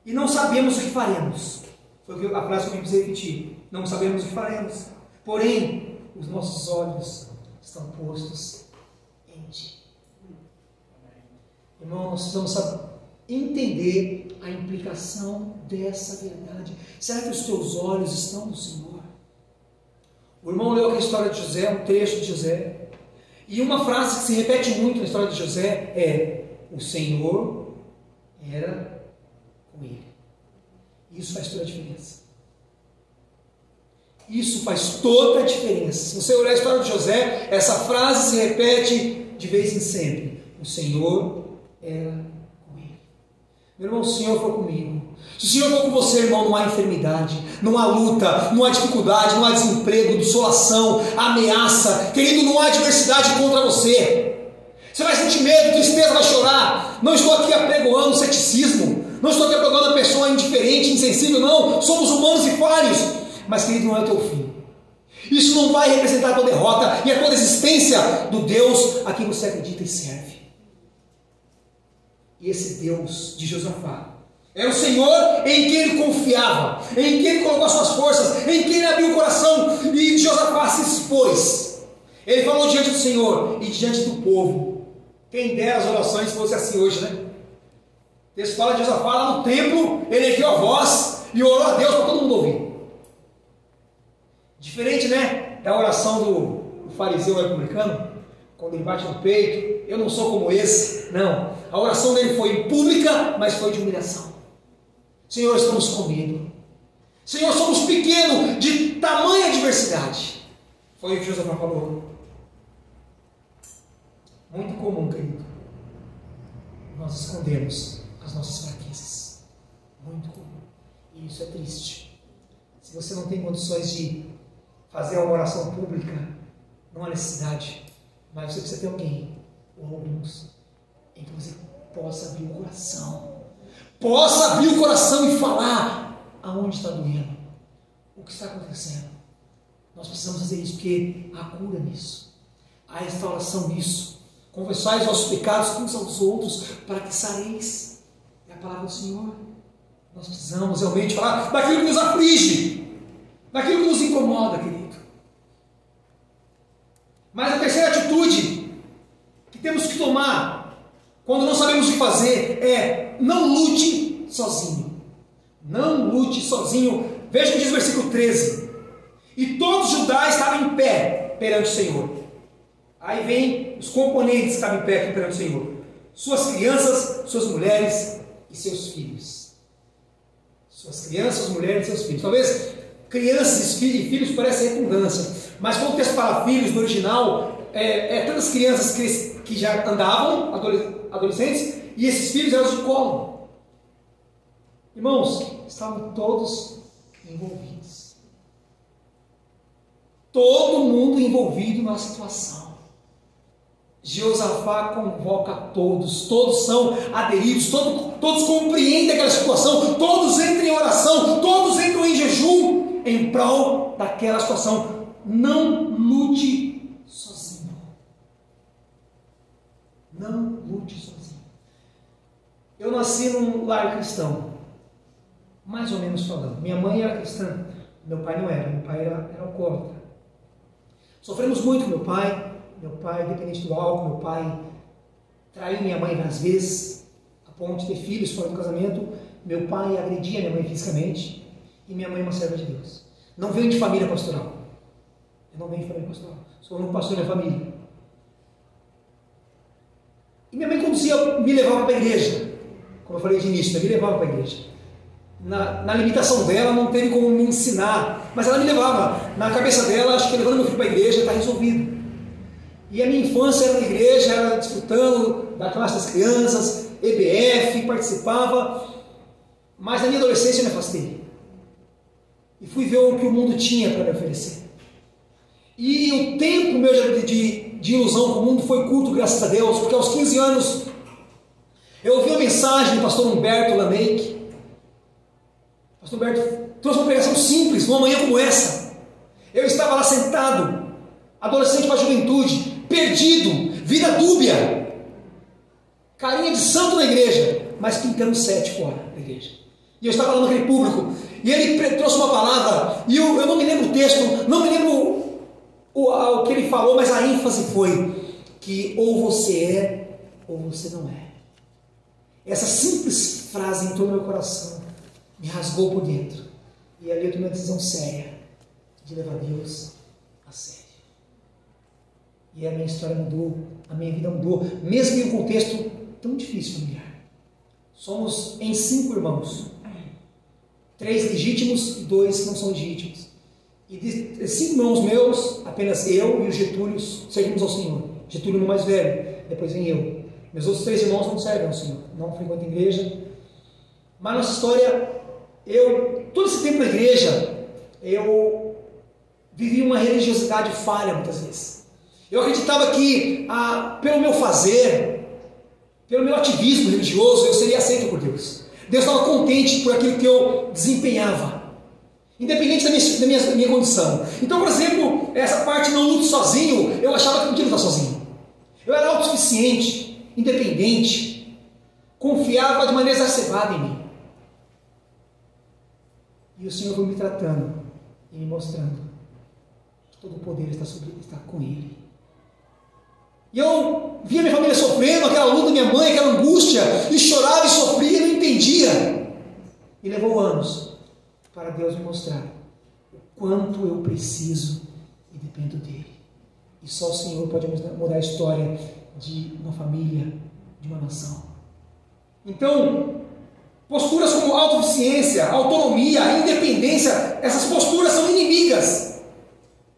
e não sabemos o que faremos. Foi a frase que eu precisei repetir. Não sabemos o que faremos. Porém, os nossos olhos estão postos em ti. Irmão, nós precisamos entender a implicação dessa verdade. Será que os teus olhos estão no Senhor? O irmão leu aqui a história de José, um trecho de José. E uma frase que se repete muito na história de José é: o Senhor era com ele. Isso faz toda a diferença. Isso faz toda a diferença. Se você olhar a história de José, essa frase se repete de vez em sempre: o Senhor era com ele. Meu irmão, se o Senhor for comigo, se o Senhor for com você, irmão, não há enfermidade, não há luta, não há dificuldade, não há desemprego, desolação, ameaça. Querido, não há adversidade contra você. Você vai sentir medo, tristeza, vai chorar. Não estou aqui apregoando ceticismo, não estou aqui apregoando a pessoa indiferente, insensível, não. Somos humanos e falhos. Mas, querido, não é o teu fim. Isso não vai representar a tua derrota e a tua existência do Deus a quem você acredita e serve. E esse Deus de Josafá era o Senhor em quem ele confiava, em quem ele colocou as suas forças, em quem ele abriu o coração. E Josafá se expôs. Ele falou diante do Senhor e diante do povo. Quem dera as orações fosse assim hoje, né? O texto fala de Josafá lá no templo, ele ergueu a voz e orou a Deus para todo mundo ouvir. Diferente, né, da oração do fariseu republicano, quando ele bate no peito: eu não sou como esse. Não, a oração dele foi pública, mas foi de humilhação. Senhor, estamos com medo. Senhor, somos pequenos de tamanha diversidade. Foi o que Josafá falou. Muito comum, querido, nós escondemos as nossas fraquezas. Muito comum. E isso é triste. Se você não tem condições de fazer uma oração pública, não há necessidade, mas você precisa ter alguém, ou alguns, em que você possa abrir o coração. Possa abrir o coração e falar aonde está doendo, o que está acontecendo. Nós precisamos fazer isso, porque há cura nisso, há restauração nisso. confessai os vossos pecados uns aos outros, para que sareis. É a palavra do Senhor. Nós precisamos realmente falar daquilo que nos aflige, daquilo que nos incomoda, querido. Mas a terceira atitude que temos que tomar quando não sabemos o que fazer é: não lute sozinho. Não lute sozinho. Veja o que diz o versículo 13: e todo Judá estava em pé perante o Senhor. Aí vem os componentes que estavam em pé aqui perante o Senhor: suas crianças, suas mulheres e seus filhos. Suas crianças, mulheres e seus filhos. Talvez crianças e filhos parecem redundância, mas quando o texto fala filhos no original, tantas crianças que já andavam, adolescentes, e esses filhos eram de colo. Irmãos, estavam todos envolvidos. Todo mundo envolvido na situação. Jeosafá convoca todos, todos são aderidos, todos compreendem aquela situação, todos entram em oração, todos entram em jejum em prol daquela situação. Não lute sozinho. Não lute sozinho. Eu nasci num lar cristão, mais ou menos falando. Minha mãe era cristã, meu pai não era, meu pai era alcoólatra. Sofremos muito com meu pai dependente do álcool, meu pai traiu minha mãe várias vezes, a ponto de ter filhos fora do casamento. Meu pai agredia minha mãe fisicamente, e minha mãe é uma serva de Deus. Não venho de família pastoral. Eu não venho de família pastoral. Sou um pastor da família. E minha mãe conduzia, me levava para a igreja. Como eu falei de início, me levava para a igreja. Na limitação dela, não teve como me ensinar, mas ela me levava. Na cabeça dela, acho que levando meu filho para a igreja está resolvido. E a minha infância era na igreja, era desfrutando da classe das crianças, EBF, participava, mas na minha adolescência eu me afastei. E fui ver o que o mundo tinha para me oferecer. E o tempo meu de ilusão com o mundo foi curto, graças a Deus, porque aos 15 anos eu ouvi uma mensagem do pastor Humberto Lameik. O pastor Humberto trouxe uma pregação simples, numa manhã como essa. Eu estava lá sentado, adolescente para a juventude, perdido, vida dúbia, carinha de santo na igreja, mas pintando 7 fora da igreja. E eu estava lá naquele público, e ele trouxe uma palavra, e eu não me lembro o texto, não me lembro o que ele falou, mas a ênfase foi que ou você é, ou você não é. Essa simples frase entrou no meu coração, me rasgou por dentro, e ali eu tomei uma decisão séria, de levar Deus a sério. E a minha história mudou, a minha vida mudou, mesmo em um contexto tão difícil, familiar. Somos em 5 irmãos, 3 legítimos e 2 que não são legítimos. E de 5 irmãos meus, apenas eu e o Getúlio servimos ao Senhor. Getúlio é o mais velho, depois vem eu. Meus outros 3 irmãos não servem ao Senhor, não frequentam a igreja. Mas nossa história, todo esse tempo na igreja, eu vivi uma religiosidade falha muitas vezes. Eu acreditava que, pelo meu fazer, pelo meu ativismo religioso, eu seria aceito por Deus. Deus estava contente por aquilo que eu desempenhava, independente da minha condição. Então, por exemplo, essa parte não luto sozinho, eu achava que não podia lutar sozinho. Eu era autossuficiente, independente, confiava de maneira exacerbada em mim. E o Senhor foi me tratando e me mostrando que todo o poder está com Ele. E eu via minha família sofrendo, aquela luta da minha mãe, aquela angústia, e chorava e sofria e não entendia. E levou anos para Deus me mostrar o quanto eu preciso e dependo dEle. E só o Senhor pode mudar a história de uma família, de uma nação. Então, posturas como autossuficiência, autonomia, independência, essas posturas são inimigas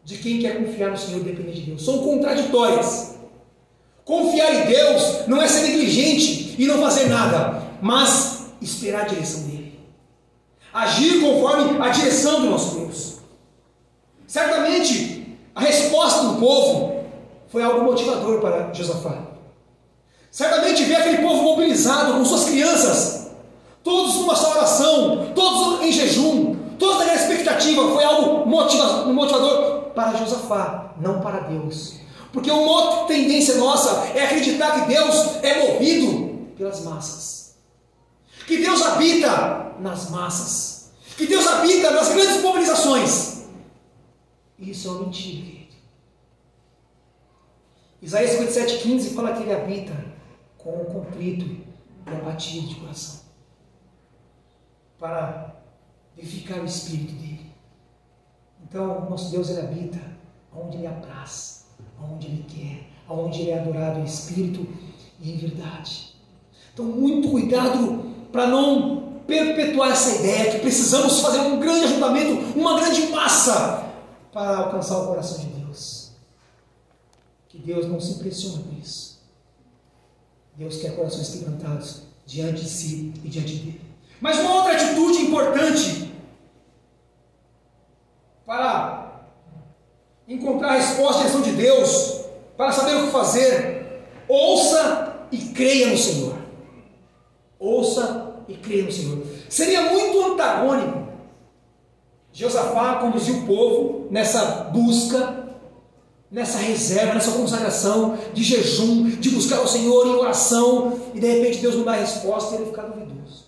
de quem quer confiar no Senhor e depender de Deus. São contraditórias. Confiar em Deus não é ser negligente e não fazer nada, mas esperar a direção dEle. Agir conforme a direção do nosso Deus. Certamente, a resposta do povo foi algo motivador para Josafá. Certamente, ver aquele povo mobilizado com suas crianças, todos numa só oração, todos em jejum, todos naquela expectativa, foi algo motivador para Josafá, não para Deus. Porque uma outra tendência nossa é acreditar que Deus é movido pelas massas, que Deus habita nas massas, que Deus habita nas grandes mobilizações. Isso é uma mentira, querido. Isaías 57,15 fala que ele habita com o contrito e abatido de coração, para vivificar o espírito dele. Então, nosso Deus, ele habita onde ele apraz, onde ele quer, onde ele é adorado em espírito e em verdade. Então, muito cuidado para não perpetuar essa ideia que precisamos fazer um grande ajuntamento, uma grande massa para alcançar o coração de Deus. Que Deus não se impressiona com isso. Deus quer corações quebrantados diante de si e diante dele. Mas uma outra atitude importante para encontrar a resposta à questão de Deus, para saber o que fazer: ouça e creia no Senhor. Ouça e creia no Senhor. Seria muito antagônico Josafá conduzir o povo nessa busca, nessa reserva, nessa consagração de jejum, de buscar o Senhor em oração, e de repente Deus não dá a resposta e ele fica duvidoso.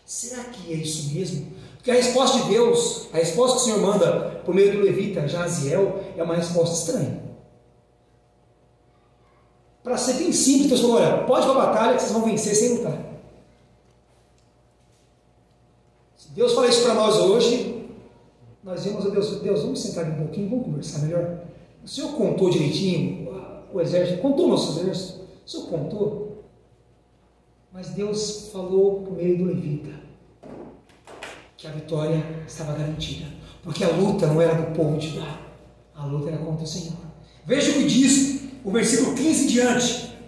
Será que é isso mesmo? Porque a resposta de Deus, a resposta que o Senhor manda por meio do levita Jaziel, é uma resposta estranha. Para ser bem simples, Deus falou: olha, pode ir para a batalha que vocês vão vencer sem lutar. Se Deus fala isso para nós hoje, nós vimos a Deus, vamos sentar aqui um pouquinho, vamos conversar melhor. O Senhor contou direitinho o exército, contou o nosso exército, o Senhor contou. Mas Deus falou por meio do levita que a vitória estava garantida, porque a luta não era do povo de Judá, a luta era contra o Senhor. Veja o que diz o versículo 15 em diante.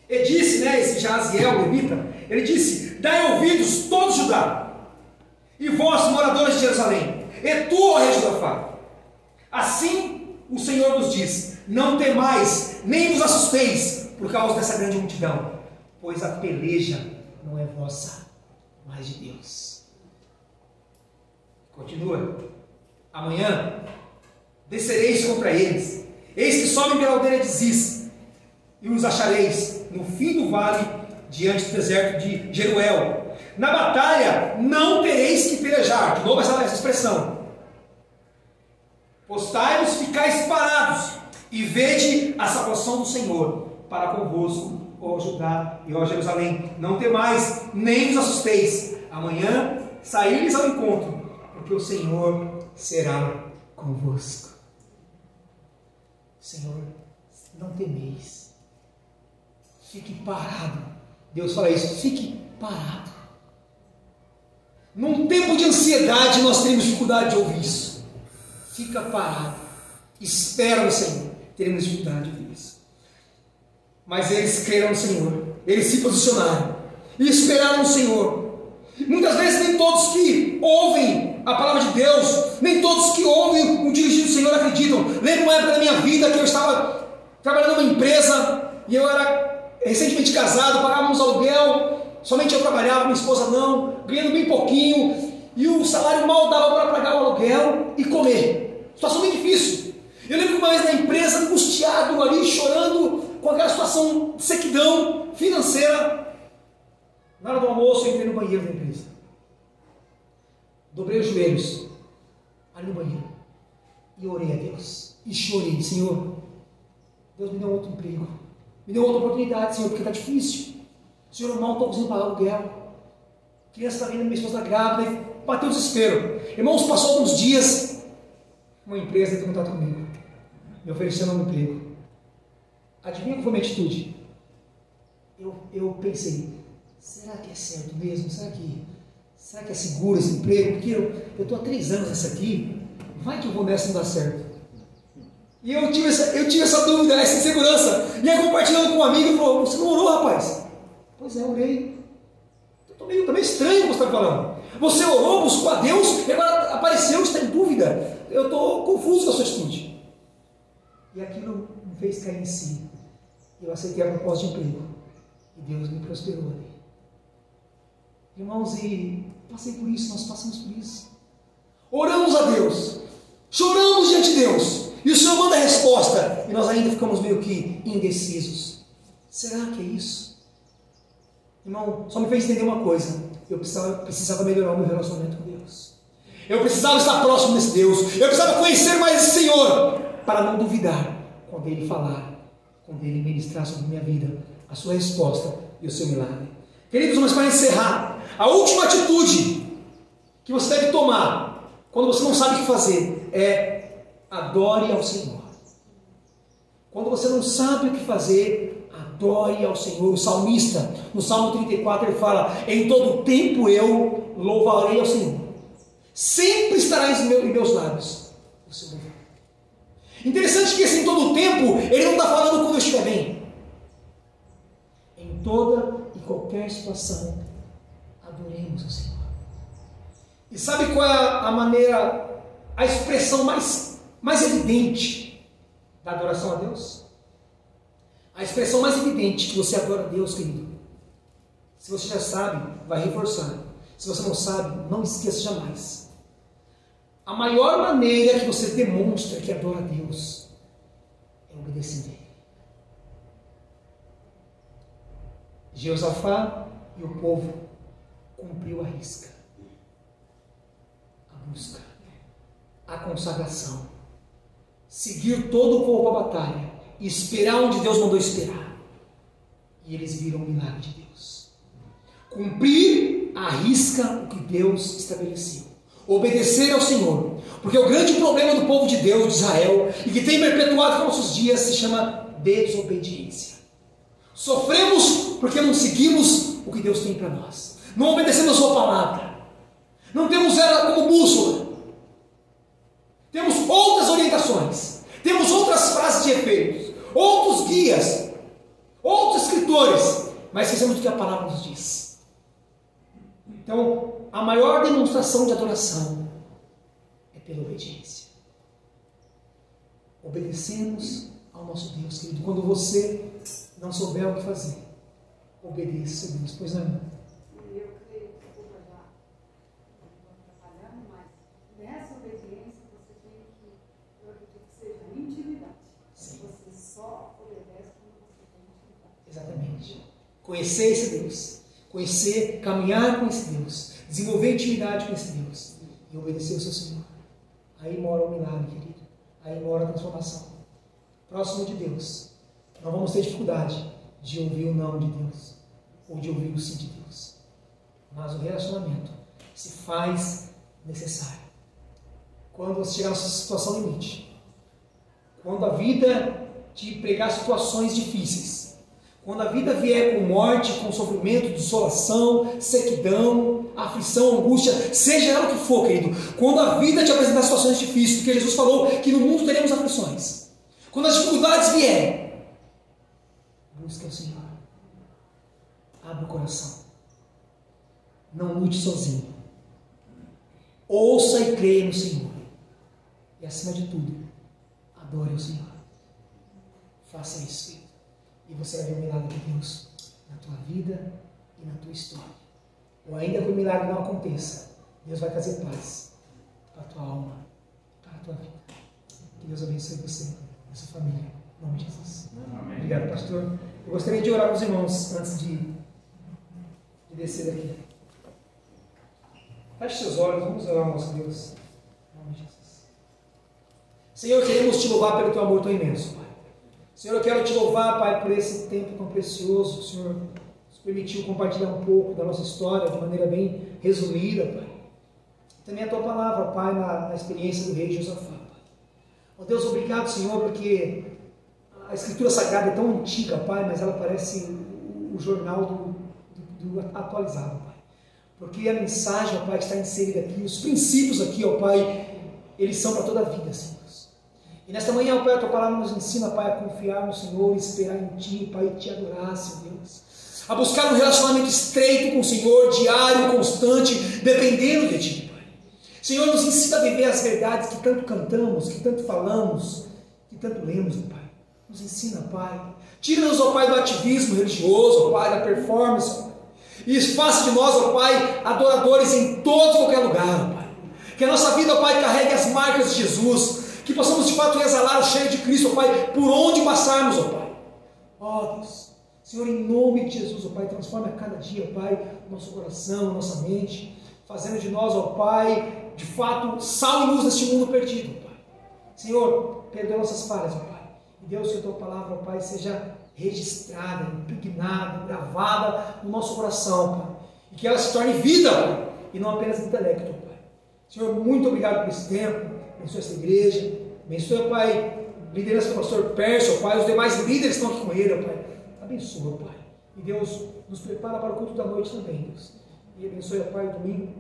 Ele disse, esse Jaziel, o levita, ele disse: dai ouvidos todos Judá, e vós, moradores de Jerusalém, e tu, ó rei Josafá, assim o Senhor nos diz: não temais, nem vos assusteis por causa dessa grande multidão, pois a peleja não é vossa, mas de Deus. Continua: amanhã descereis contra eles, eis que sobem pela aldeia de Ziz, e os achareis no fim do vale, diante do deserto de Jeruel. Na batalha não tereis que pelejar. De novo essa expressão: postai-vos, ficais parados, e vede a salvação do Senhor para convosco, ó Judá e ó Jerusalém. Não temais, nem vos assusteis. Amanhã saí-lhes ao encontro, porque o Senhor será convosco. Senhor, não temeis. Fique parado. Deus fala isso: fique parado. Num tempo de ansiedade nós temos dificuldade de ouvir isso. Fica parado. Espera no Senhor. Teremos dificuldade de ouvir isso. Mas eles creram no Senhor. Eles se posicionaram e esperaram no Senhor. Muitas vezes nem todos que ouvem a palavra de Deus, nem todos que ouvem o dirigir do Senhor acreditam. Lembro uma época da minha vida que eu estava trabalhando numa empresa e eu era recentemente casado, pagávamos aluguel, somente eu trabalhava, minha esposa não, ganhando bem pouquinho, e o salário mal dava para pagar o aluguel e comer. Situação bem difícil. Eu lembro uma vez na empresa, angustiado ali, chorando, com aquela situação de sequidão financeira. Na hora do almoço eu entrei no banheiro da empresa, dobrei os joelhos ali no banheiro e orei a Deus e chorei: Senhor, Deus me deu outro emprego, me deu outra oportunidade, Senhor, porque está difícil. Senhor, eu mal estou conseguindo pagar aluguel, criança está vindo, minha esposa está grávida, e bateu o desespero. Irmãos, passou alguns dias, uma empresa entrou em contato comigo, me oferecendo um emprego. Adivinha qual foi a minha atitude? Eu pensei: será que é certo mesmo? Será que é seguro esse emprego? Porque eu estou há 3 anos nessa aqui, vai que eu vou nessa e não dá certo. E eu tive essa dúvida, essa insegurança. E aí, compartilhando com um amigo, ele falou: você não orou, rapaz? Pois é, orei. Estou meio estranho o que você está falando. Você orou, buscou a Deus, e agora apareceu, está em dúvida. Eu estou confuso com a sua atitude. E aquilo me fez cair em si. Eu aceitei a proposta de emprego. E Deus me prosperou ali. Irmãos, e passei por isso, nós passamos por isso. Oramos a Deus, choramos diante de Deus, E o Senhor manda a resposta, e nós ainda ficamos meio que indecisos. Será que é isso? Irmão, só me fez entender uma coisa: eu precisava melhorar o meu relacionamento com Deus. Eu precisava estar próximo desse Deus. Eu precisava conhecer mais esse Senhor, para não duvidar quando Ele falar, quando Ele ministrar sobre a minha vida, a sua resposta e o seu milagre. Queridos, mas para encerrar, a última atitude que você deve tomar quando você não sabe o que fazer é: adore ao Senhor. Quando você não sabe o que fazer, adore ao Senhor. O salmista, no Salmo 34, ele fala: em todo tempo eu louvarei ao Senhor, sempre estará em meus lábios o seu louvor. Interessante que esse em todo tempo, ele não está falando quando eu estiver bem. Em toda e qualquer situação, adoremos ao Senhor. E sabe qual é a maneira, a expressão mais evidente da adoração a Deus? A expressão mais evidente que você adora a Deus, querido, se você já sabe, vai reforçar. Se você não sabe, não esqueça jamais. A maior maneira que você demonstra que adora a Deus é obedecendo a Ele. Jeosafá e o povo cumpriu a risca, a busca, a consagração, seguir todo o povo à batalha e esperar onde Deus mandou esperar. E eles viram o milagre de Deus. Cumprir à risca o que Deus estabeleceu. Obedecer ao Senhor. Porque o grande problema do povo de Deus, de Israel, e que tem perpetuado com nossos dias, se chama desobediência. Sofremos porque não seguimos o que Deus tem para nós. Não obedecemos a sua palavra. Não temos ela como bússola. Temos outras orientações. Temos outras frases de efeitos. Outros guias. Outros escritores. Mas esquecemos do que a palavra nos diz. Então, a maior demonstração de adoração é pela obediência. Obedecemos ao nosso Deus, querido. Quando você não souber o que fazer, obedeça a Deus. Pois não, irmão? Eu creio que desculpa já atrapalhando, mas nessa obediência você tem que, eu acredito que seja intimidade. Sim. Você só obedece quando você tem intimidade. Exatamente. Conhecer esse Deus. Conhecer, caminhar com esse Deus. Desenvolver intimidade com esse Deus. E obedecer ao seu Senhor. Aí mora o milagre, querido. Aí mora a transformação. Próximo de Deus, não vamos ter dificuldade de ouvir o não de Deus. Ou de ouvir o sim de Deus. Mas o relacionamento se faz necessário. Quando você chegar na sua situação limite. Quando a vida te pregar situações difíceis. Quando a vida vier com morte, com sofrimento, desolação, sequidão, aflição, angústia, seja ela o que for, querido. Quando a vida te apresentar situações difíceis, porque Jesus falou que no mundo teremos aflições. Quando as dificuldades vierem, busque ao Senhor. Abra o coração. Não lute sozinho. Ouça e creia no Senhor. E acima de tudo, adore ao Senhor. Faça isso, querido. E você vai ver o milagre de Deus na tua vida e na tua história. Ou ainda que o milagre não aconteça, Deus vai trazer paz para a tua alma, para a tua vida. Que Deus abençoe você e a sua família. Em nome de Jesus. Amém. Obrigado, pastor. Eu gostaria de orar com os irmãos antes de descer daqui. Feche seus olhos, vamos orar ao nosso Deus. Em nome de Jesus. Senhor, queremos te louvar pelo teu amor tão imenso, Pai. Senhor, eu quero te louvar, Pai, por esse tempo tão precioso. O Senhor nos permitiu compartilhar um pouco da nossa história de maneira bem resumida, Pai. Também a tua palavra, Pai, na experiência do rei Josafá, Pai. Ó Deus, obrigado, Senhor, porque a Escritura Sagrada é tão antiga, Pai, mas ela parece o jornal do atualizado, Pai. Porque a mensagem, ó Pai, que está inserida aqui, os princípios aqui, ó Pai, eles são para toda a vida, Senhor. E nesta manhã, ó Pai, a tua palavra nos ensina, Pai, a confiar no Senhor, esperar em Ti, Pai, e Te adorar, Senhor Deus. A buscar um relacionamento estreito com o Senhor, diário, constante, dependendo de Ti, Pai. Senhor, nos ensina a viver as verdades que tanto cantamos, que tanto falamos, que tanto lemos, ó Pai. Nos ensina, Pai. Tira-nos, ó Pai, do ativismo religioso, ó Pai, da performance, ó Pai. E faça de nós, ó Pai, adoradores em todo e qualquer lugar, ó Pai. Que a nossa vida, ó Pai, carregue as marcas de Jesus. que possamos de fato exalar o cheiro de Cristo, ó Pai, por onde passarmos, ó Pai. Ó Deus, Senhor, em nome de Jesus, ó Pai, transforma a cada dia, ó Pai, nosso coração, nossa mente, fazendo de nós, ó Pai, de fato, sal e luz neste mundo perdido, ó Pai. Senhor, perdoa nossas falhas, ó Pai. E Deus, que a Tua palavra, ó Pai, seja registrada, impregnada, gravada no nosso coração, Pai. E que ela se torne vida, Pai, e não apenas intelecto, Pai. Senhor, muito obrigado por esse tempo. Abençoe essa igreja. Abençoe, Pai, a liderança do pastor Pércio, Pai, os demais líderes que estão aqui com ele, Pai. Abençoa, Pai. E Deus nos prepara para o culto da noite também, Deus. E abençoe, Pai, o domingo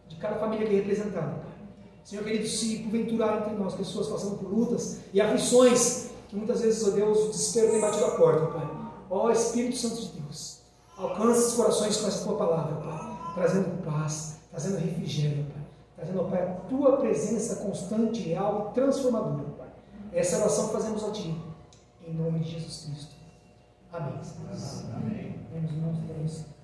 de cada família aqui representada, Pai. Senhor querido, se porventura entre nós pessoas passando por lutas e aflições, que muitas vezes, ó Deus, o desespero tem batido a porta, Pai. Ó Espírito Santo de Deus, alcança os corações com essa Tua palavra, Pai, trazendo paz, trazendo refrigério, Pai, trazendo, ó Pai, a Tua presença constante, real e transformadora, Pai. Essa oração fazemos a Ti, em nome de Jesus Cristo. Amém. Amém. Amém.